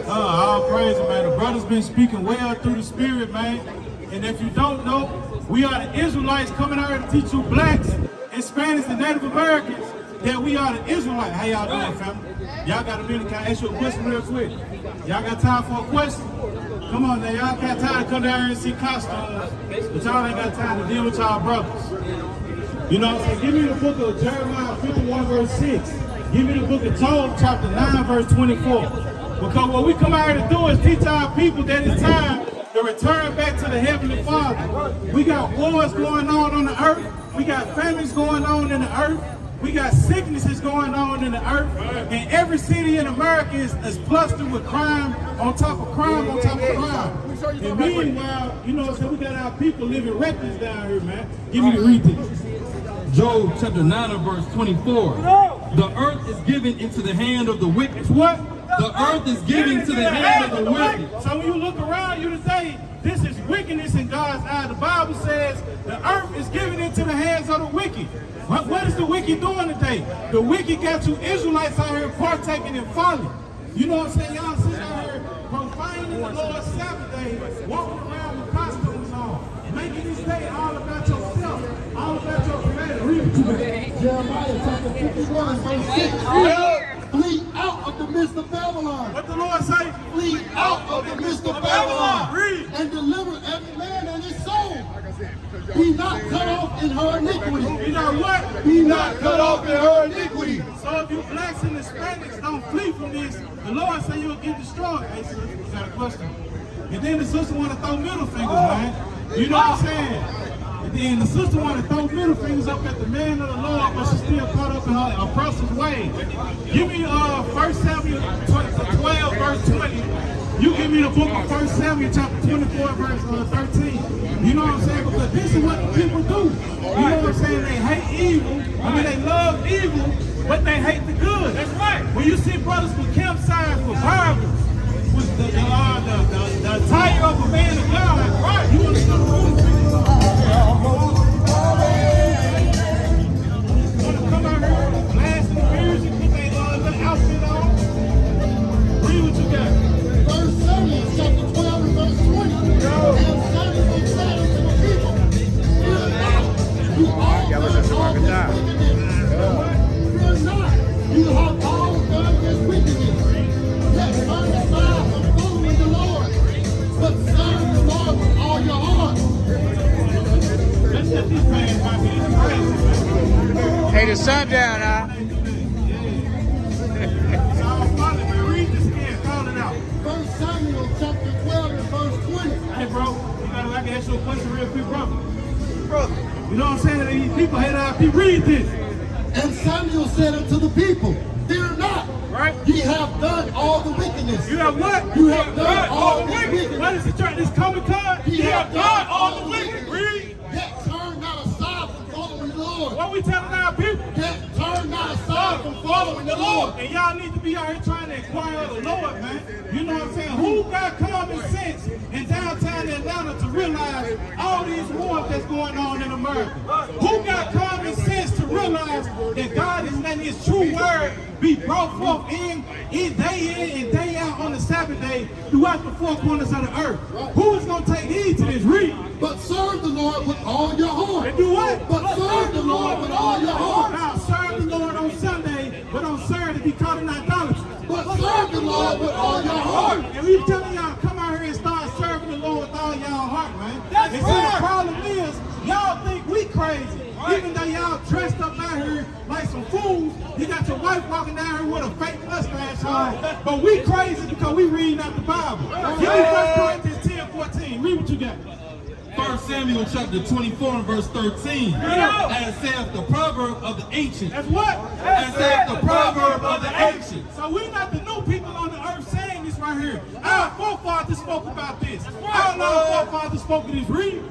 All praise, man. The brother's been speaking well through the spirit, man. And if you don't know, we are the Israelites coming out to teach you blacks, Hispanics, and Native Americans that we are the Israelites. How y'all doing, family? Y'all got a minute? Can I ask you a question real quick? Y'all got time for a question? Come on now, y'all got time to come down here and see costumes, but y'all ain't got time to deal with y'all brothers. You know, so give me the book of Jeremiah 51 verse 6. Give me the book of Job chapter 9 verse 24. Because what we come out here to do is teach our people that it's time to return back to the Heavenly Father. We got wars going on the earth. We got famines going on in the earth. We got sicknesses going on in the earth. And every city in America is clustered with crime on top of crime on top of crime. And meanwhile, you know, so we got our people living reckless down here, man. Give me the read this. Job chapter 9 and verse 24. The earth is given into the hand of the wicked. What? The earth is given to the hand of the wicked. So when you look around you today, this is wickedness in God's eye. The Bible says the earth is given into the hands of the wicked. What is the wicked doing today? The wicked got you Israelites out here partaking in folly. You know what I'm saying? Y'all sit out here profaning the Lord's Sabbath day, walking around with costumes on, making this day all about yourself, all about your creator. Read it to me. Jeremiah chapter 51 verse 6. Flee out of the midst of Babylon. What the Lord say? Flee out of the midst of Babylon. Read. And deliver every man and his soul. Be not cut off in her iniquity. Be not what? Be not cut off in her iniquity. So if you blacks and Hispanics don't flee from this, the Lord say you'll get destroyed. Hey, sister, you got a question? And then the sister want to throw middle fingers, man. You know what I'm saying? And then the sister want to throw middle fingers up at the man of the Lord, but she's still caught up in her oppressor's ways. Give me 1 Samuel 12, verse 20. You give me the book of 1 Samuel chapter 24, verse 13. You know what I'm saying? Because this is what people do. You know what I'm saying? They hate evil. I mean, they love evil, but they hate the good. That's right. When you see brothers with campsites, with Bibles, with the attire of a man of God, right? You want to know who? Want to come out here, blast the music, put their little outfit on? Read what you got. 1 Samuel chapter 12 and verse 20. And Samuel said unto the people, fear not, you all done all this wickedness. Fear not, you have all done this wickedness. Yet turn aside from following the Lord, but serve the Lord with all your heart. Let's let these man might be crazy. Hey, the sun down, huh? It's all funny, man. Read this again. Call it out. 1 Samuel chapter 12 and verse 20. Hey, bro, I can ask you a question real quick, brother. You know what I'm saying? These people hate our people. Read this. And Samuel said unto the people, fear not, Right? ye have done all the wickedness. You have what? You have done all the wickedness. What is the church? This comic card? Ye have done all the wickedness. Read. Yet turn not aside from following the Lord. What we telling our people? Yet turn not aside from following the Lord. And y'all need to be out here trying to inquire of the Lord, man. You know what I'm saying? Who got common sense in downtown Atlanta to realize all these wars that's going on in America? Who got common sense to realize that God is letting His true word be brought forth in and day out on the Sabbath day throughout the four corners of the earth? Who is going to take heed to this? Read. But serve the Lord with all your heart. And do what? But serve the Lord with all your heart. Now, serve the Lord on Sunday, but on Saturday be caught in idolatry. But serve the Lord with all your heart. And we telling y'all, come out here and start serving the Lord with all y'all heart, man. That's and right. see, the problem is, y'all think we crazy. Even though y'all dressed up out here like some fools, you got your wife walking down here with a fake mustache on. But we crazy because we reading out the Bible. Give me 1 Corinthians 10:14. Read what you got. 1 Samuel chapter 24 and verse 13. As saith the proverb of the ancient. That's what? As saith the proverb of the ancient. So we're not the new people on the earth saying this right here. Our forefathers spoke about this. Our forefathers spoke of this. Read.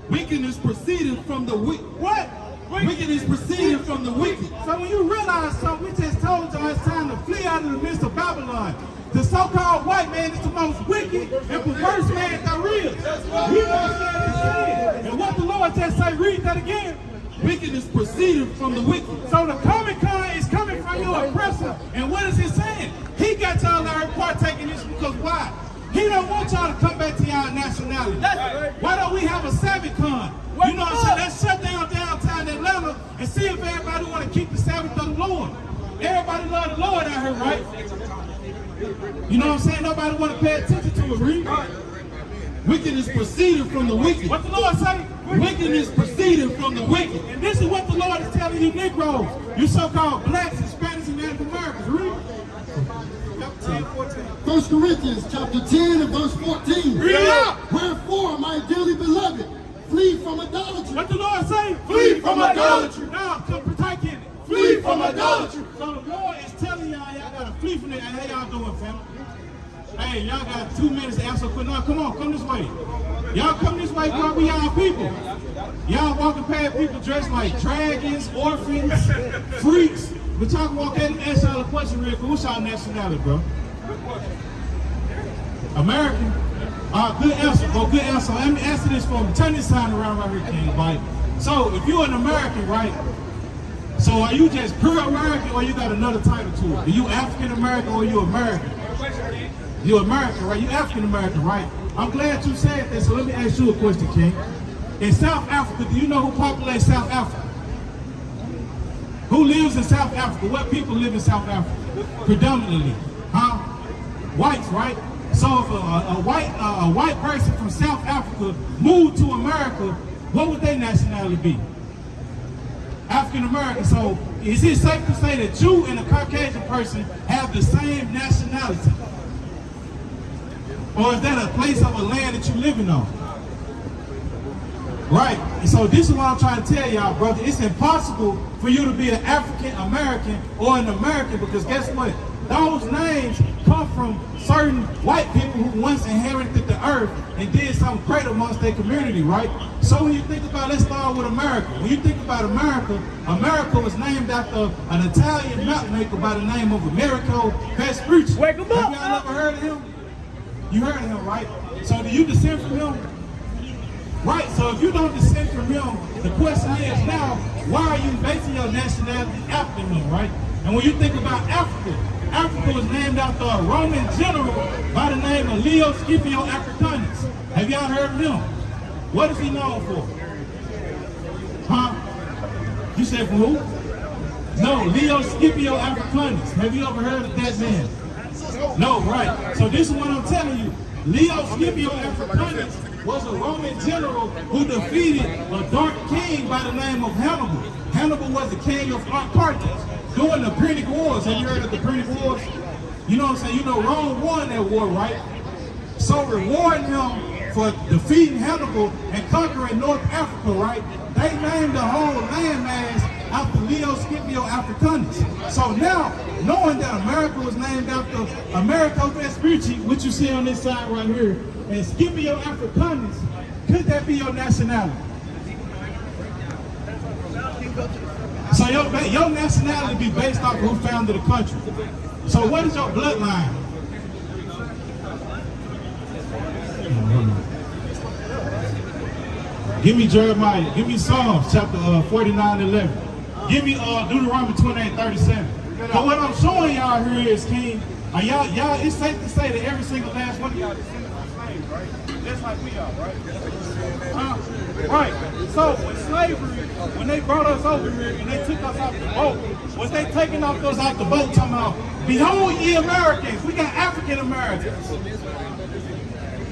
Wickedness proceeded from the wicked. What? Wickedness proceeded from the wicked. So when you realize something, we just told y'all it's time to flee out of the midst of Babylon. The so-called white man is the most wicked and perverse man there is. He wants to And what the Lord just say, read that again. Wickedness proceeded from the wicked. So the common kind is coming from your oppressor. And what is he saying? He got y'all out here partaking this because why? He don't want y'all to come back to y'all nationality. Why don't we have a Sabbath con? You know what I'm saying? Let's shut down downtown Atlanta and see if everybody want to keep the Sabbath of the Lord. Everybody love the Lord out here, right? You know what I'm saying? Nobody want to pay attention to it, read. Wickedness proceeded from the wicked. What the Lord say? Wickedness proceeded from the wicked. And this is what the Lord is telling you Negroes, you so-called blacks, Hispanics, and Native Americans. Read. 1 Corinthians chapter 10 and verse 14. Read it out. Wherefore, my dearly beloved, flee from idolatry. What the Lord say? Flee from idolatry. Now, come partake in it. Flee from idolatry. So the Lord is telling y'all got to flee from it. And how y'all doing, family? Hey, y'all got 2 minutes to answer a question. Now, come on, come this way. Y'all come this way, bro. We y'all people. Y'all walking past people dressed like dragons, orphans, freaks. But y'all can walk in and ask y'all a question real quick. What's y'all nationality, bro? American? Good answer, bro. Good answer. Let me answer this for me. Turn this sign around right here, King Bite. So, if you're an American, right? So, are you just pure American or you got another title to it? Are you African American or you American? You're American, right? You African American, right? I'm glad you said that, so let me ask you a question, King. In South Africa, do you know who populates South Africa? Who lives in South Africa? What people live in South Africa? Predominantly, huh? Whites, right? So if a white person from South Africa moved to America, what would their nationality be? African American. So is it safe to say that you and a Caucasian person have the same nationality? Or is that a place of a land that you're living on? Right. And so this is what I'm trying to tell y'all, brother. It's impossible for you to be an African American or an American because guess what? Those names come from certain white people who once inherited the earth and did something great amongst their community, right? So when you think about, let's start with America. When you think about America, America was named after an Italian map maker by the name of Americo Vespucci. Wake 'em up! Have y'all ever heard of him? You heard of him, right? So do you descend from him? Right, so if you don't descend from him, the question is now, why are you basing your nationality after him, right? And when you think about Africa, Africa was named after a Roman general by the name of Leo Scipio Africanus. Have y'all heard of him? What is he known for? Huh? You said for who? No, Leo Scipio Africanus. Have you ever heard of that man? No, right. So this is what I'm telling you. Leo Scipio Africanus was a Roman general who defeated a dark king by the name of Hannibal. Hannibal was the king of Carthage during the Punic Wars. Have you heard of the Punic Wars? You know what I'm saying? You know Rome won that war, right? So rewarding him for defeating Hannibal and conquering North Africa, right? They named the whole landmass after Leo Scipio Africanus. So now, knowing that America was named after Americo Vespucci, which you see on this side right here, and Scipio Africanus, could that be your nationality? So your nationality be based off of who founded the country. So what is your bloodline? Give me Jeremiah. Give me Psalms chapter 49:11. Give me Deuteronomy 28:37. But what I'm showing y'all here is, King, y'all, it's safe to say that every single last one of y'all descended from slaves, right? Just like we are, right? Right. So with slavery, when they brought us over here and they took us off the boat, was they taking us off the boat talking about, behold ye Americans, we got African Americans.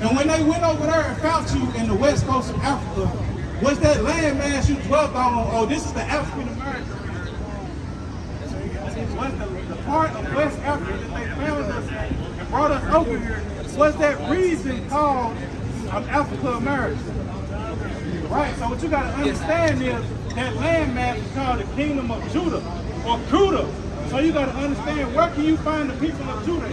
And when they went over there and found you in the west coast of Africa, was that landmass you dwelt on, oh, this is the African American? Was the part of West Africa that they found us and brought us over here, was that reason called Africa American? Right, so what you got to understand is that landmass is called the Kingdom of Judah, or Kuda. So you got to understand, where can you find the people of Judah?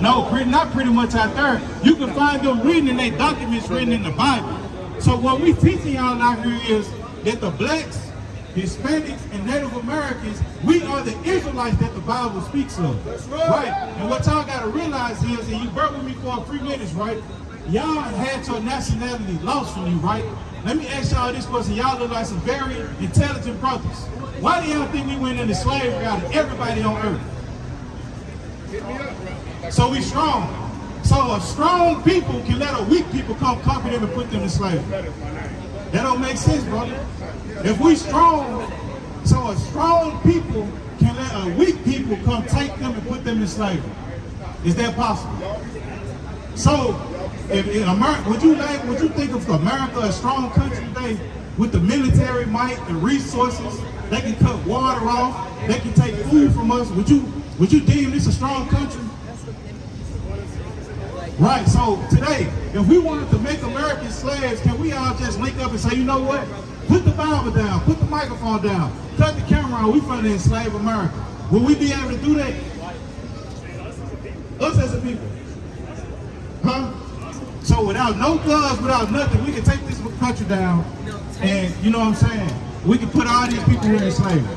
No, not pretty much out there. You can find them reading in their documents written in the Bible. So what we teaching y'all out here is that the blacks, Hispanics, and Native Americans, we are the Israelites that the Bible speaks of. Right. And what y'all got to realize is, and you bear with me for a few minutes, right? Y'all had your nationality lost from you, right? let me ask y'all this question. Y'all look like some very intelligent brothers. Why do y'all think we went into slavery out of everybody on earth? So we strong. So a strong people can let a weak people come conquer them and put them in slavery. That don't make sense, brother. If we strong, so a strong people can let a weak people come take them and put them in slavery. Is that possible? So, if in America, would you think of America a strong country today with the military might, the resources? They can cut water off. They can take food from us. Would you deem this a strong country? Right. So today, if we wanted to make Americans slaves, can we all just link up and say, you know what? Put the Bible down. Put the microphone down. Cut the camera on. We finna enslave America. Will we be able to do that? Us as a people. Huh? So without no guns, without nothing, we can take this country down, and you know what I'm saying? We can put all these people here in slavery.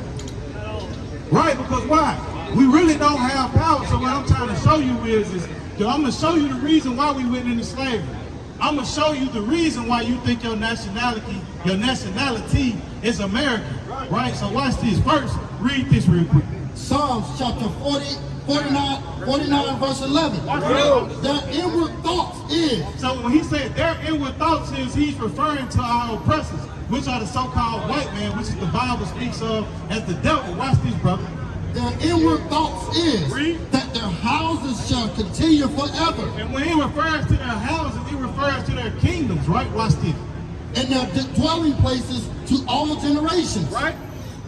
Right, because why? We really don't have power, so what I'm trying to show you is I'm going to show you the reason why we went into slavery. I'm going to show you the reason why you think your nationality is American. Right, so watch this. First, read this real quick. Psalms chapter 49 verse 11. Their inward thoughts is. So when he said their inward thoughts is, he's referring to our oppressors, which are the so-called white man, which is the Bible speaks of as the devil. Watch this, brother. Their inward thoughts is that their houses shall continue forever. And when he refers to their houses, he refers to their kingdoms, right? Watch this. And their dwelling places to all generations. Right?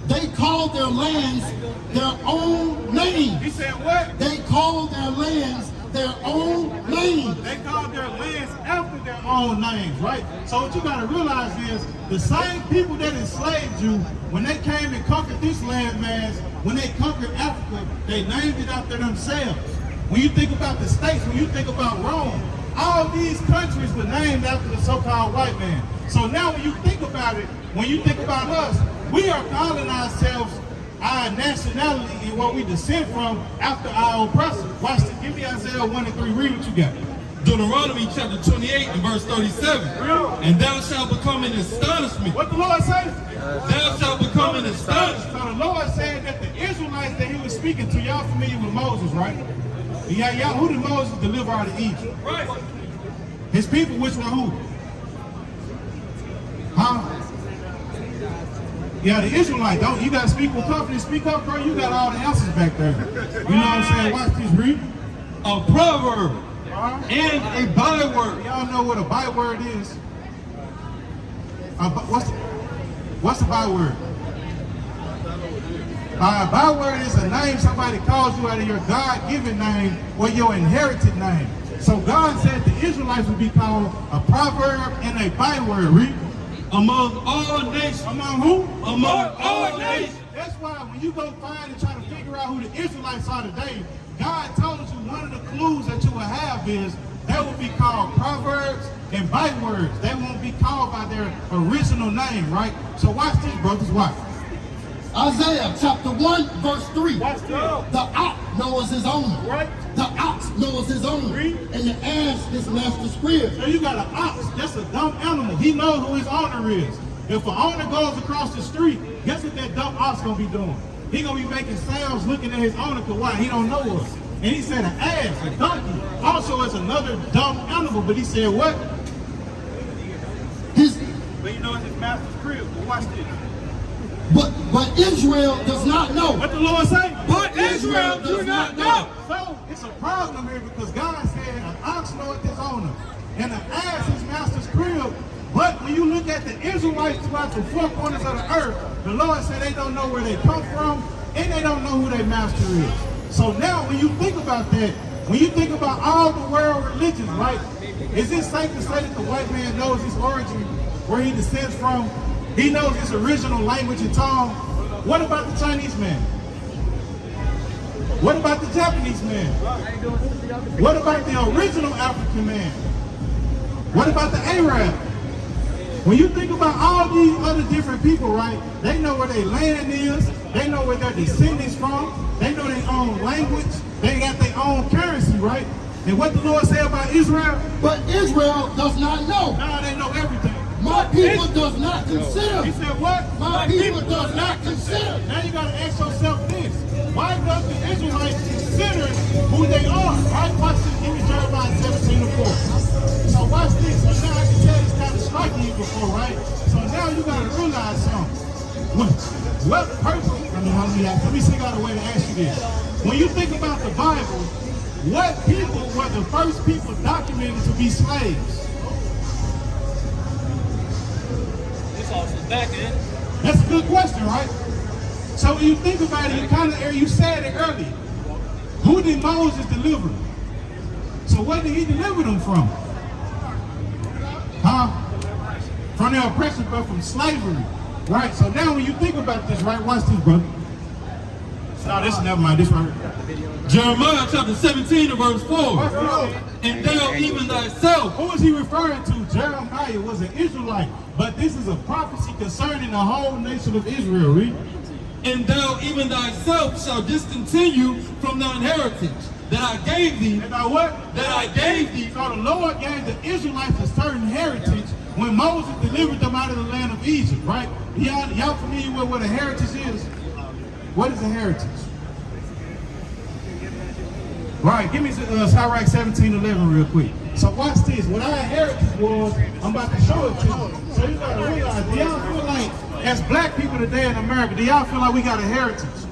They call their lands their own names. He said what? They call their lands their own names. They call their lands after their own names, right? So what you got to realize is the same people that enslaved you, when they came and conquered this land mass, when they conquered Africa, they named it after themselves. When you think about the states, when you think about Rome, all these countries were named after the so-called white man. So now when you think about it, when you think about us, we are calling ourselves our nationality and what we descend from after our oppressor. Watch this. Give me Isaiah 1 and 3. Read what you got. Deuteronomy chapter 28 and verse 37. And thou shalt become an astonishment. What the Lord say? Thou shalt become an astonishment. So the Lord said that the Israelites that he was speaking to, y'all familiar with Moses, right? Yeah, y'all, who did Moses deliver out of Egypt? Right. His people, which were who? Huh? Yeah, the Israelites. Don't you gotta speak with confidence? Speak up, bro. You got all the answers back there. You know what I'm saying? Watch this, read. A proverb and a byword. Y'all know what a byword is? What's the byword? A byword is a name somebody calls you out of your God-given name or your inherited name. So God said the Israelites would be called a proverb and a byword. Read. Among all nations. Among who? Among all nations. That's why when you go find and try to figure out who the Israelites are today, God told you one of the clues that you will have is they will be called proverbs and bywords. They won't be called by their original name, right? So watch this, brothers. Watch. Isaiah chapter 1 verse 3. Watch this. The ox knows his owner. Right? The ox knows his owner. Read. And the ass his master's crib. So you got an ox, that's a dumb animal. He knows who his owner is. If an owner goes across the street, guess what that dumb ox gonna be doing? He gonna be making sounds looking at his owner, because why? He don't know us. And he said an ass, a donkey, also is another dumb animal, but he said what? But you know it's his master's crib, but watch this. But Israel does not know. What the Lord say? But Israel do not know. So it's a problem here because God said an ox knoweth his owner and an ass his master's crib. But when you look at the Israelites throughout the four corners of the earth, the Lord said they don't know where they come from and they don't know who their master is. So now when you think about that, when you think about all the world religions, right? Is it safe to say that the white man knows his origin, where he descends from? He knows his original language and tongue. What about the Chinese man? What about the Japanese man? What about the original African man? What about the Arab? When you think about all these other different people, right? They know where their land is. They know where their descendants from. They know their own language. They got their own currency, right? And what the Lord say about Israel? But Israel does not know. Now they know everything. My people does not consider. He said what? My people does not consider. Now you gotta ask yourself this. Why does the Israelites consider who they are? Right? Watch this. Give me Jeremiah 17:4. So watch this. So now I can tell it's kind of striking you before, right? So now you gotta realize something. What person, let me figure out a way to ask you this. When you think about the Bible, what people were the first people documented to be slaves? That's a good question, right? So when you think about it, you said it earlier. Who did Moses deliver? So where did he deliver them from? From their oppression, but from slavery. Right, so now when you think about this, right, watch this, brother. No, this never mind, this right here. Jeremiah chapter 17 and verse 4. And thou even thyself. Who is he referring to? Jeremiah was an Israelite, but this is a prophecy concerning the whole nation of Israel, read. And thou even thyself shall discontinue from thine heritage that I gave thee. And what? That I gave thee. So the Lord gave the Israelites a certain heritage when Moses delivered them out of the land of Egypt, right? Y'all familiar with what a heritage is? What is a heritage? Right, give me Sirach 17:11 real quick. So watch this. What our heritage was, I'm about to show it to you. So you gotta realize, do y'all feel like, as black people today in America, do y'all feel like we got a heritage?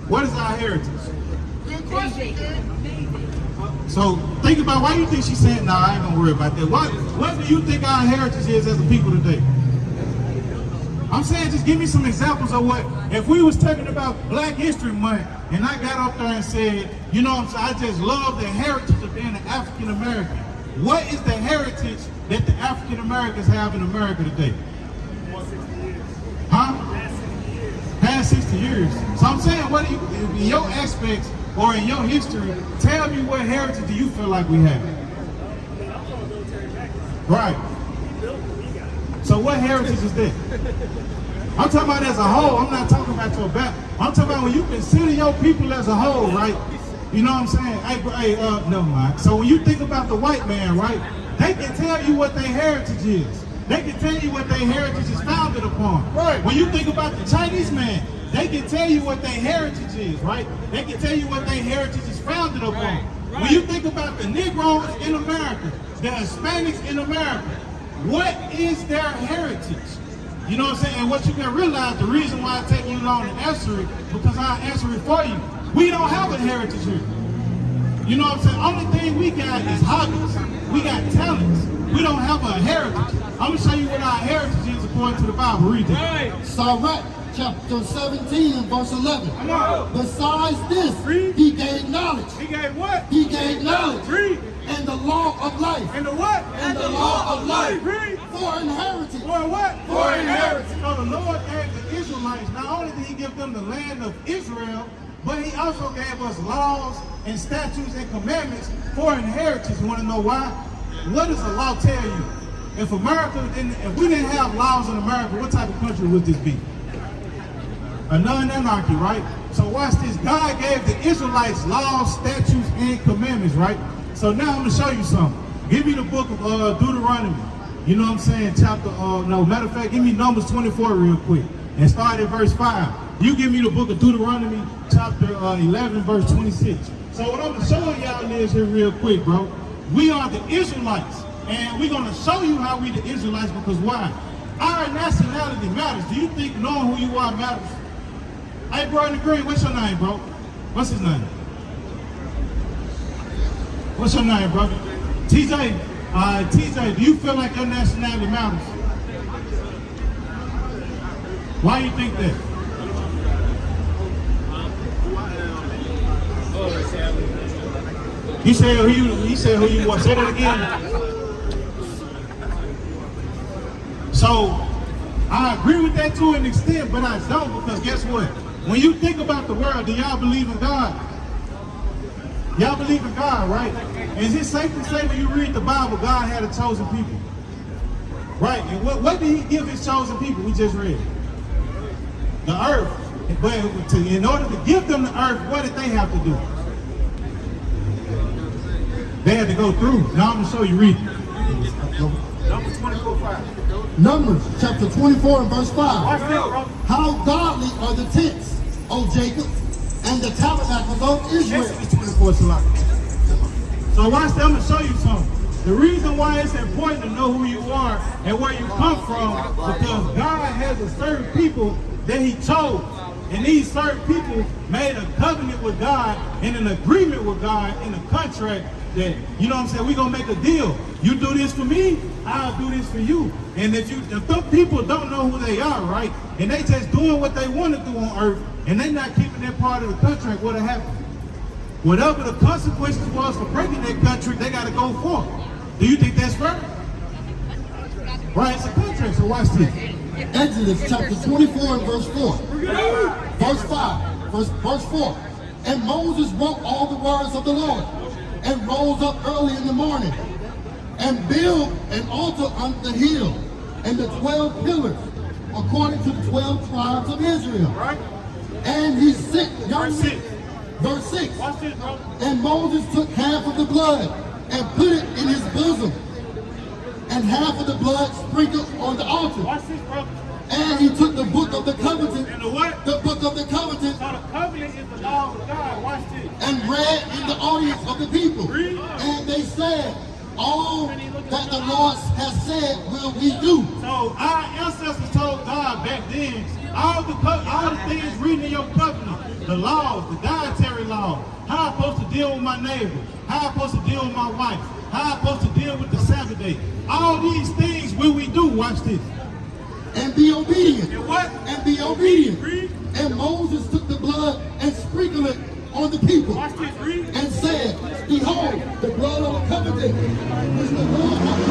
What is our heritage? Good question, So think about why you think she's saying, nah, I ain't gonna worry about that. What do you think our heritage is as a people today? I'm saying just give me some examples of what, if we was talking about Black History Month and I got up there and said, you know what I'm saying, I just love the heritage of being an African American. What is the heritage that the African Americans have in America today? Past 60 years. So I'm saying, what do you, in your aspects or in your history, tell me what heritage do you feel like we have? Right. So what heritage is that? I'm talking about as a whole. I'm not talking about your back. I'm talking about when you consider your people as a whole, right? You know what I'm saying? Hey, never mind. So when you think about the white man, right? They can tell you what their heritage is. They can tell you what their heritage is founded upon. Right. When you think about the Chinese man, they can tell you what their heritage is, right? They can tell you what their heritage is founded upon. Right. When you think about the Negroes in America, the Hispanics in America, what is their heritage? You know what I'm saying? And what you can realize, the reason why I take you long to answer it, because I'll answer it for you. We don't have a heritage here. You know what I'm saying? Only thing we got is hobbies. We got talents. We don't have a heritage. I'm going to show you what our heritage is according to the Bible. Read it. Sirach chapter 17 and verse 11. Besides this, he gave knowledge. He gave what? He gave knowledge. Read. And the law of life. And the what? And the law of life. Read. For inheritance. For what? For inheritance. So the Lord gave the Israelites, not only did he give them the land of Israel, but he also gave us laws and statutes and commandments for inheritance. You want to know why? What does the law tell you? If we didn't have laws in America, what type of country would this be? A non-anarchy, right? So watch this. God gave the Israelites laws, statutes, and commandments, right? So now I'm going to show you something. Give me the book of Deuteronomy. You know what I'm saying? Matter of fact, give me Numbers 24 real quick. And start at verse 5. You give me the book of Deuteronomy, chapter 11, verse 26. So what I'm showing y'all is here real quick, bro. We are the Israelites. And we're going to show you how we the Israelites, because why? Our nationality matters. Do you think knowing who you are matters? Hey, bro, in the green, what's your name, bro? What's his name? What's your name, bro? TJ. TJ, do you feel like your nationality matters? Why do you think that? He said who you want. Say that again. So I agree with that to an extent, but I don't, because guess what? When you think about the world, do y'all believe in God? Y'all believe in God, right? Is it safe to say when you read the Bible, God had a chosen people? Right, and what did he give his chosen people? We just read the earth. But in order to give them the earth, what did they have to do? They had to go through. Now I'm going to show you, read it. Numbers 24:5. Numbers chapter 24 and verse 5. Watch this, bro. How godly are the tents, O Jacob, and the tabernacles of Israel. Exodus 24, Shalam. So watch that, I'm going to show you something. The reason why it's important to know who you are and where you come from, because God has a certain people that he chose. And these certain people made a covenant with God and an agreement with God in a contract that, you know what I'm saying, we're going to make a deal. You do this for me, I'll do this for you. And if some people don't know who they are, right, and they just doing what they want to do on earth, and they're not keeping that part of the contract, what'll happen? Whatever the consequences was for breaking that contract, they got to go for it. Do you think that's fair? Right, it's a contract, so watch this. Exodus chapter 24 and verse 4. Verse 5. Verse 4. And Moses wrote all the words of the Lord, and rose up early in the morning, and built an altar on the hill, and the 12 pillars, according to the 12 tribes of Israel. Right? And he sent Verse 6. Verse 6. Watch this, bro. And Moses took half of the blood and put it in his bosom, and half of the blood sprinkled on the altar. Watch this, bro. And he took the book of the covenant, And the what? the book of the covenant, So the covenant is the law of God. Watch this. and read in the audience of the people. Read. And they said, all that the Lord has said will we do. So our ancestors told God back then, all the things written in your covenant, the laws, the dietary laws, how I'm supposed to deal with my neighbor, how I'm supposed to deal with my wife, how I'm supposed to deal with the Sabbath day. All these things will we do. Watch this. And be obedient. And what? And be obedient. Read. And Moses took the blood and sprinkled it on the people, Watch this. Read. and said, behold, the blood of the covenant which the Lord hath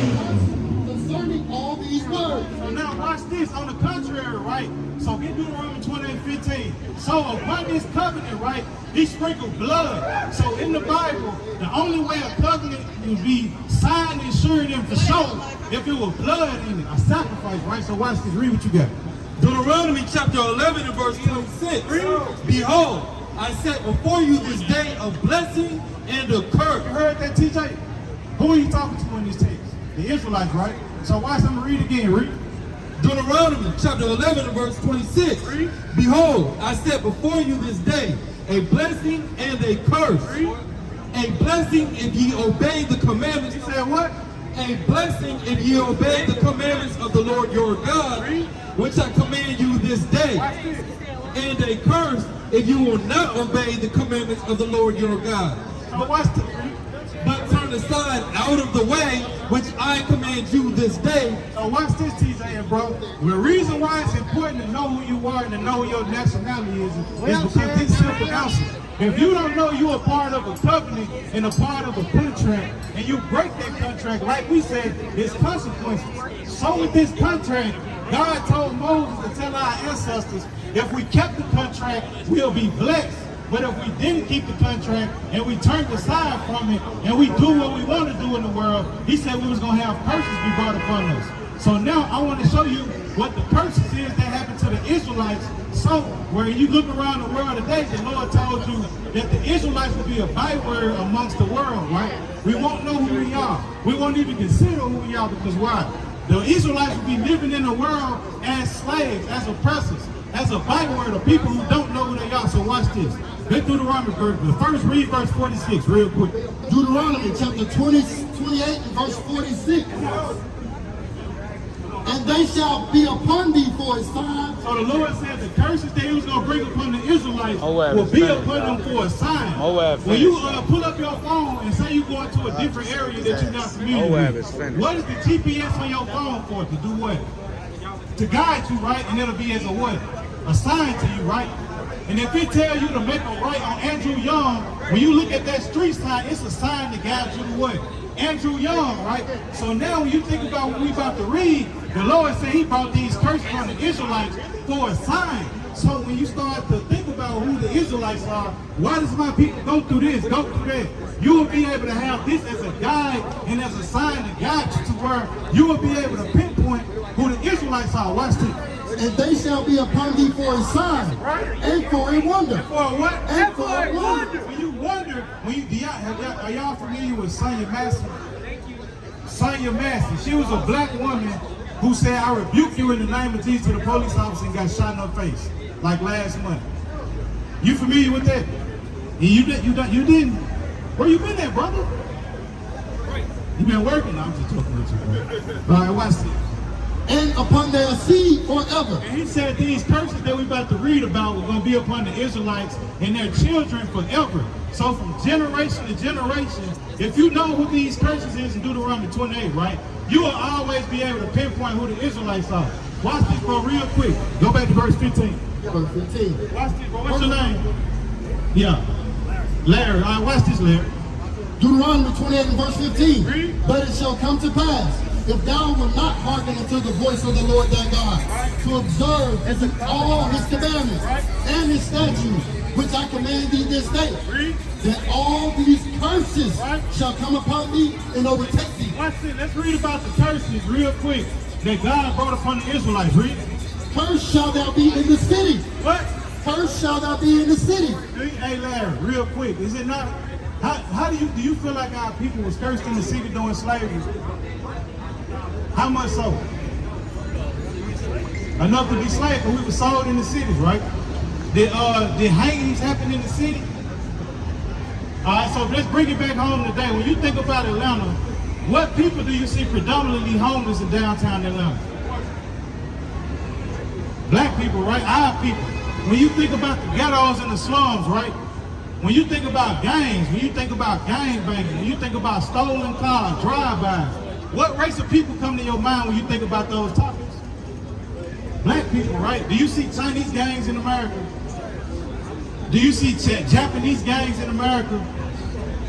made concerning all these words. So now watch this. On the contrary, right? So get Deuteronomy 28:15. So upon this covenant, right, he sprinkled blood. So in the Bible, the only way a covenant would be signed, insured, and for sure if it was blood in it, a sacrifice, right? So watch this. Read what you got. Deuteronomy chapter 11 and verse 26. Behold, I set before you this day of blessing and a curse. You heard that, TJ? Who are you talking to in this text? The Israelites, right? So watch. I'm gonna read again. Read. Deuteronomy chapter 11 and verse 26. Read. Behold, I set before you this day a blessing and a curse. Read. A blessing if ye obey the commandments. He said what? A blessing if ye obey the commandments of the Lord your God, which I command you this day. Watch this. And a curse if you will not obey the commandments of the Lord your God, So watch this. Read. but turn aside out of the way which I command you this day. So watch this, TJ and bro. The reason why it's important to know who you are and to know who your nationality is because this simple answer. If you don't know you're a part of a covenant and a part of a contract, and you break that contract, like we said, there's consequences. So with this contract, God told Moses to tell our ancestors, if we kept the contract, we'll be blessed. But if we didn't keep the contract and we turned aside from it and we do what we want to do in the world, he said we was going to have curses be brought upon us. So now I want to show you what the curses is that happened to the Israelites. So where you look around the world today, the Lord told you that the Israelites will be a byword amongst the world, right? We won't know who we are. We won't even consider who we are because why? The Israelites will be living in the world as slaves, as oppressors, as a byword of people who don't know who they are. So watch this. Let's do Deuteronomy verse. First read verse 46 real quick. Deuteronomy chapter 28 and verse 46. And they shall be upon thee for a sign. So the Lord said the curses that he was going to bring upon the Israelites Moab will is be finished, upon them for a sign. Moab When you finished. pull up your phone and say you're going to a different area that you're not familiar Moab with, is finished. what is the GPS on your phone for? To do what? To guide you, right? And it'll be as a what? A sign to you, right? And if it tells you to make a right on Andrew Young, when you look at that street sign, it's a sign to guide you to what? Andrew Young, right? So now when you think about what we about to read, the Lord said he brought these curses on the Israelites for a sign. So when you start to think about who the Israelites are, why does my people go through this, go through that? You will be able to have this as a guide and as a sign to guide you to where you will be able to pinpoint who the Israelites are. Watch this. And they shall be upon thee for a sign, and for a wonder. For a what? And for a wonder. When you wonder, are y'all familiar with Sonya Massey? Sonya Massey. She was a black woman who said, I rebuke you in the name of Jesus to the police officer and got shot in her face, like last month. You familiar with that? And you didn't. Where you been at, brother? You been working? I'm just talking with you, bro. All right, watch this. And upon their seed forever. And he said these curses that we about to read about were going to be upon the Israelites and their children forever. So from generation to generation, if you know what these curses is in Deuteronomy 28, right, you will always be able to pinpoint who the Israelites are. Watch this, bro, real quick. Go back to verse 15. Verse 15. Watch this, bro. What's your name? Yeah. Larry. All right, watch this, Larry. Deuteronomy 28 and verse 15. Read. But it shall come to pass, if thou wilt not hearken unto the voice of the Lord thy God, to observe and to all his commandments and his statutes, which I command thee this day, that all these curses shall come upon thee and overtake thee. Watch this. Let's read about the curses real quick that God brought upon the Israelites. Read. Cursed shall thou be in the city. What? Cursed shall thou be in the city. Hey, Larry, real quick. Is it not? How do you feel like our people was cursed in the city during slavery? How much so? Enough to be slaves, but we were sold in the cities, right? Did hangings happen in the city? All right, so let's bring it back home today. When you think about Atlanta, what people do you see predominantly homeless in downtown Atlanta? Black people, right? Our people. When you think about the ghettos and the slums, right? When you think about gangs, when you think about gang banging, when you think about stolen cars, drive-bys, what race of people come to your mind when you think about those topics? Black people, right? Do you see Chinese gangs in America? Do you see Japanese gangs in America?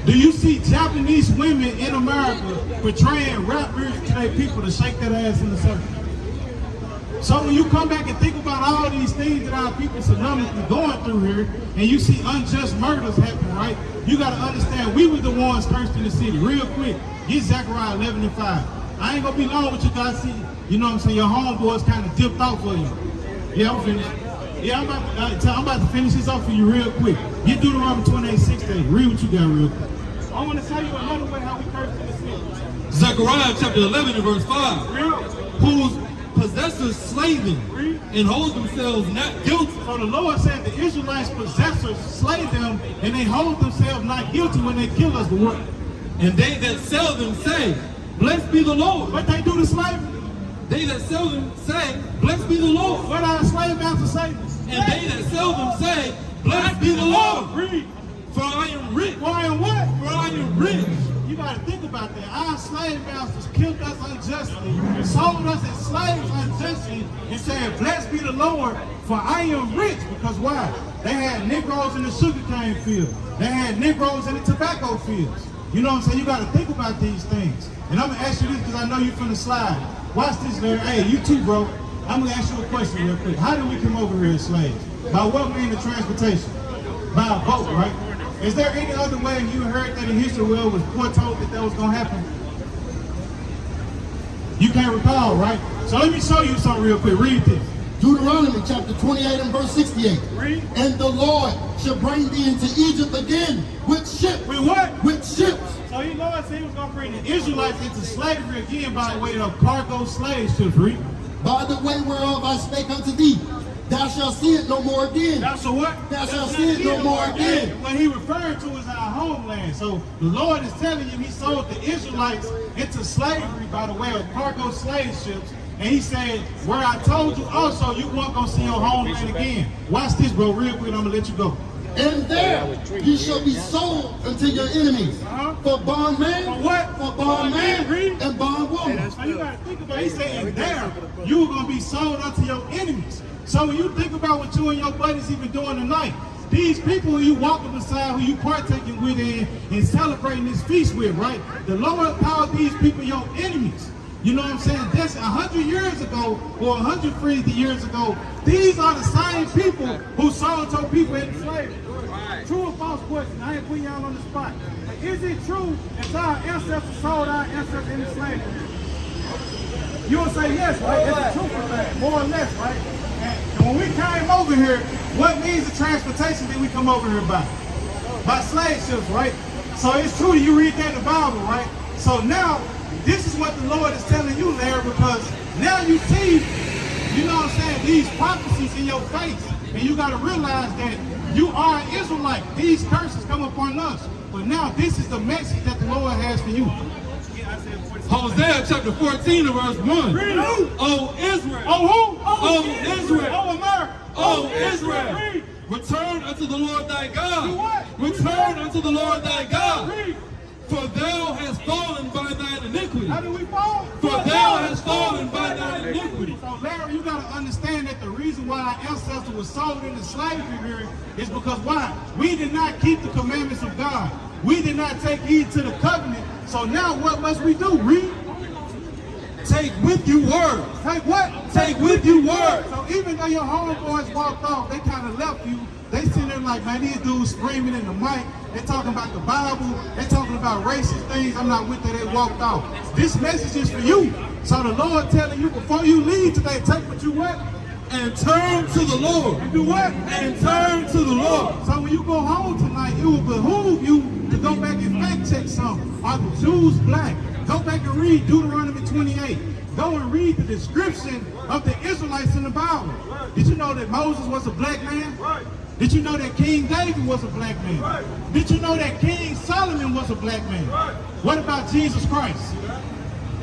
Do you see Japanese women in America portraying rap music to their people to shake that ass in the circle? So when you come back and think about all these things that our people synonymously going through here, and you see unjust murders happen, right? You got to understand we were the ones cursed in the city. Real quick, get Zechariah 11 and 5. I ain't gonna be long with you guys. See, you know what I'm saying? Your homeboys kind of dipped off for you. Yeah, I'm finished. Yeah, I'm about to finish this off for you real quick. Get Deuteronomy 28:16. Read what you got real quick. I want to tell you another way how we cursed in the city. Zechariah chapter 11 and verse 5. Real. Whose possessors slay them and hold themselves not guilty. So the Lord said the Israelites' possessors slay them and they hold themselves not guilty when they kill us. What? And they that sell them say, blessed be the Lord. What they do to slavery? They that sell them say, blessed be the Lord. What our slave masters say? And they that sell them say, blessed be the Lord. Read. For I am rich. For I am what? For I am rich. You got to think about that. Our slave masters killed us unjustly, sold us as slaves unjustly, and said, blessed be the Lord, for I am rich. Because why? They had Negroes in the sugarcane field. They had Negroes in the tobacco fields. You know what I'm saying? You got to think about these things. And I'm going to ask you this because I know you're finna slide. Watch this, Larry. Hey, you too, bro. I'm going to ask you a question real quick. How did we come over here as slaves? By what means of transportation? By a boat, right? Is there any other way you heard that in history where it was foretold that was going to happen? You can't recall, right? So let me show you something real quick. Read this. Deuteronomy chapter 28 and verse 68. Read. And the Lord shall bring thee into Egypt again with ships. With what? With ships. So the Lord said he was going to bring the Israelites into slavery again by way of cargo slave ships. Read. By the way whereof I spake unto thee, thou shalt see it no more again. Thou shalt what? Thou shalt see it no more again. What he referred to is our homeland. So the Lord is telling you he sold the Israelites into slavery by the way of cargo slave ships. And he said, where I told you also you weren't going to see your homeland again. Watch this, bro, real quick. I'm going to let you go. And there ye shall be sold unto your enemies for bondman, For what? for bondman and bondwoman. So you got to think about it. He said, and there you were going to be sold unto your enemies. So when you think about what you and your buddies even doing tonight, these people who you walking beside, who you partaking with and celebrating this feast with, right? The Lord called these people your enemies. You know what I'm saying? That's 100 years ago or 150 years ago. These are the same people who sold your people into slavery. True or false question? I ain't putting y'all on the spot. Is it true that our ancestors sold our ancestors into slavery? You'll say yes, right? It's a truthful thing, more or less, right? And when we came over here, what means of transportation did we come over here by? By slave ships, right? So it's true, you read that in the Bible, right? So now, This is what the Lord is telling you, Larry, because now you see, you know what I'm saying, these prophecies in your face. And you got to realize that you are an Israelite. These curses come upon us. But now this is the message that the Lord has for you. Hosea chapter 14 and verse 1. O Israel. Oh, who? O Israel. Oh, America. O Israel. Return unto the Lord thy God. Return unto the Lord thy God. For thou hast fallen by thine iniquity. How do we fall? For thou hast fallen by thine iniquity. So Larry, you got to understand that the reason why our ancestors were sold into slavery here is because why? We did not keep the commandments of God. We did not take heed to the covenant. So now what must we do? Read. Take with you words. Take what? Take with you words. So even though your homeboys walked off, they kind of left you. They sitting there like, man, these dudes screaming in the mic. They talking about the Bible. They talking about racist things. I'm not with that. They walked off. This message is for you. So the Lord telling you before you leave today, take what you want and turn to the Lord. And do what? And turn to the Lord. So when you go home tonight, it will behoove you to go back and fact check something. Are the Jews black? Go back and read Deuteronomy 28. Go and read the description of the Israelites in the Bible. Did you know that Moses was a black man? Right. Did you know that King David was a black man? Right. Did you know that King Solomon was a black man? Right. What about Jesus Christ?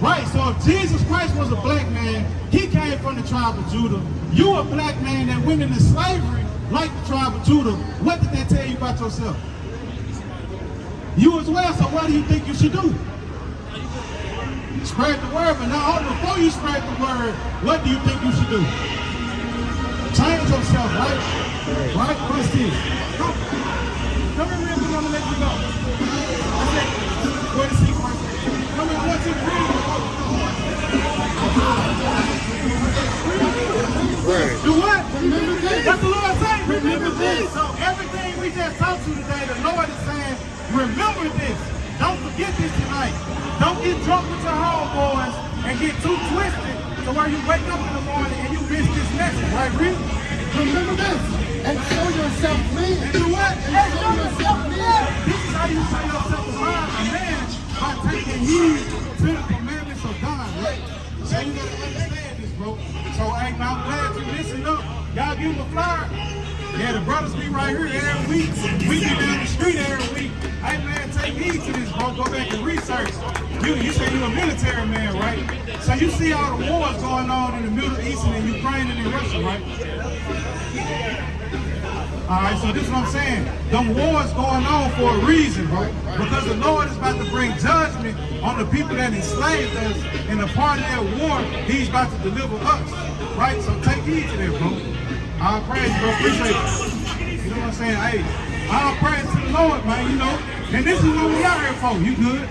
Right, so if Jesus Christ was a black man, he came from the tribe of Judah. You a black man that went into slavery like the tribe of Judah. What did that tell you about yourself? You as well, so what do you think you should do? Spread the word, but now before you spread the word, what do you think you should do? Change yourself, right? Right? What's this? Come here, man, we're gonna let you go. That's it. Where the secret? Come here, 1, 2, 3. Do what? Remember this. That's the Lord saying. Remember this. So everything we just talked to today, the Lord is saying, remember this. Don't forget this tonight. Don't get drunk with your homeboys and get too twisted to where you wake up in the morning and you miss this message, right, Reed? Remember this. And show yourself man. And do what? And show yourself man. This is how you show yourself a man by taking heed to the commandments of God, right? So you gotta understand this, bro. So hey, man, I'm glad you listen up. Y'all give them a flyer. Yeah, the brothers be right here every week. We be down the street every week. Hey man, take heed to this, bro. Go back and research. You say you're a military man, right? So you see all the wars going on in the Middle East and in Ukraine and in Russia, right? Alright, so this is what I'm saying. Them wars going on for a reason, bro. Because the Lord is about to bring judgment on the people that enslaved us, and a part of that war, he's about to deliver us. Right? So take heed to that, bro. All praise, bro. Appreciate it. You know what I'm saying? Hey, all praise to the Lord, man, you know. And this is what we out here for. You good?